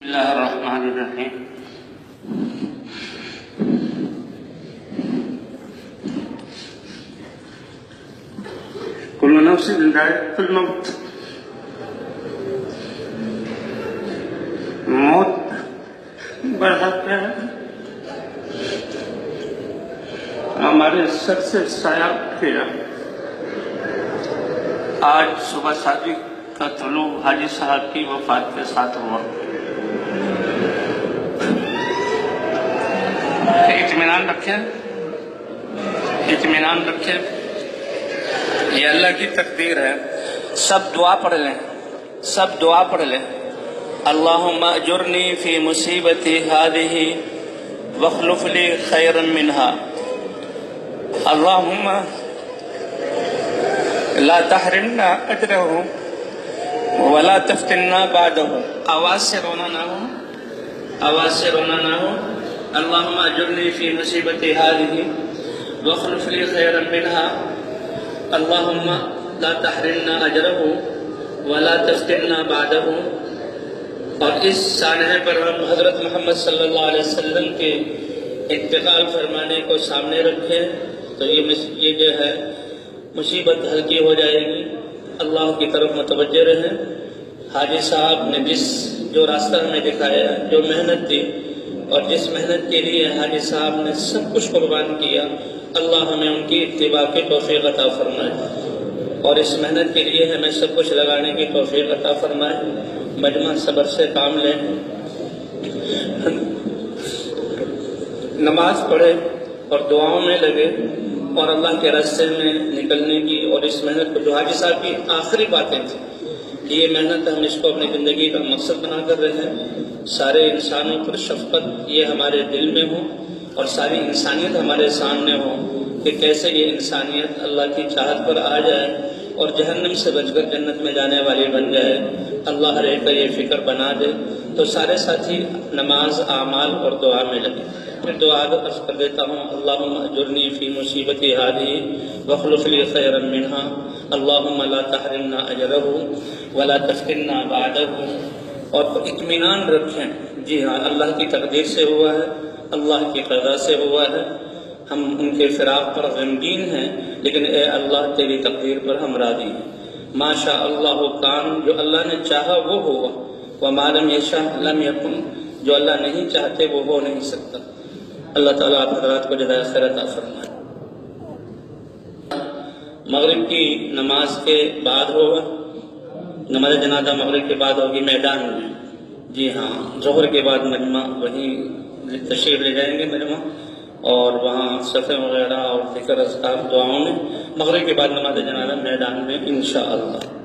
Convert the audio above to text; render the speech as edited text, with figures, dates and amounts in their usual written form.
اللہ الرحمن الرحیم۔ کل نفس ذائقۃ الموت، موت برحق ہے، ہمارے سر سے سایہ اٹھ گیا۔ آج صبح صادق کا طلوع حاجی صاحب کی وفات کے ساتھ ہوا۔ اطمینان رکھیں، اطمینان رکھیں، یہ اللہ کی تقدیر ہے۔ سب دعا پڑھ لیں، سب دعا پڑھ لیں۔ اللہم اجرنی فی مصیبتی ہذہ واخلف لی خیرا منہا، اللہم لا تحرمنا اجرہ ولا تفتنا بعدہ۔ آواز سے رونا نہ ہو، آواز سے رونا نہ ہو۔ اللہم اجرنی فی مصیبتی ہذہ واخلف لی خیرا منہا، اللہم لا تحرمنا اجرہ ولا تفتنا بعدہ۔ اور اس سانحے پر ہم حضرت محمد صلی اللہ علیہ وسلم کے انتقال فرمانے کو سامنے رکھیں تو یہ جو ہے مصیبت ہلکی ہو جائے گی۔ اللہ کی طرف متوجہ رہیں۔ حاجی صاحب نے جو راستہ ہمیں دکھایا، جو محنت دی، اور جس محنت کے لیے حاجی صاحب نے سب کچھ قربان کیا، اللہ ہمیں ان کی اتباع کی توفیق عطا فرمائے، اور اس محنت کے لیے ہمیں سب کچھ لگانے کی توفیق عطا فرمائے۔ مجمع صبر سے کام لیں، نماز پڑھے اور دعاؤں میں لگے، اور اللہ کے راستے میں نکلنے کی، اور اس محنت کو جو حاجی صاحب کی آخری باتیں تھیں کہ یہ محنت ہم اس کو اپنی زندگی کا مقصد بنا کر رہے ہیں، سارے انسانوں پر شفقت یہ ہمارے دل میں ہو، اور ساری انسانیت ہمارے سامنے ہو کہ کیسے یہ انسانیت اللہ کی چاہت پر آ جائے اور جہنم سے بچ کر جنت میں جانے والی بن جائے۔ اللہ ہر ایک کا یہ فکر بنا دے۔ تو سارے ساتھی نماز، اعمال اور دعا میں لگے۔ پھر دعا عرض کر دیتا ہوں۔ اللہم اجرنی فی مصیبتی ہذہ واخلف لی خیرا منہا، اللہم لا تحرمنا اجرہ ولا تفتنا بعدہ۔ اور اطمینان رکھیں، جی ہاں، اللہ کی تقدیر سے ہوا ہے، اللہ کی قضا سے ہوا ہے۔ ہم ان کے فراق پر غمگین ہیں، لیکن اے اللہ تیری تقدیر پر ہم راضی ہیں۔ ما شاء اللہ کان، جو اللہ نے چاہا وہ ہوگا، وما لم یشاء لم یکن، جو اللہ نہیں چاہتے وہ ہو نہیں سکتا۔ اللہ تعالیٰ آپ حضرات کو جزائے خیر عطا فرمائے۔ مغرب کی نماز کے بعد ہوگا، نماز جنازہ مغرب کے بعد ہوگی میدان میں، جی ہاں، ظہر کے بعد مجمع وہیں تشریف لے جائیں گے مجمع، اور وہاں صفحے وغیرہ اور ذکر اذکار دعاؤں میں، مغرب کے بعد نماز جنازہ میدان میں انشاءاللہ۔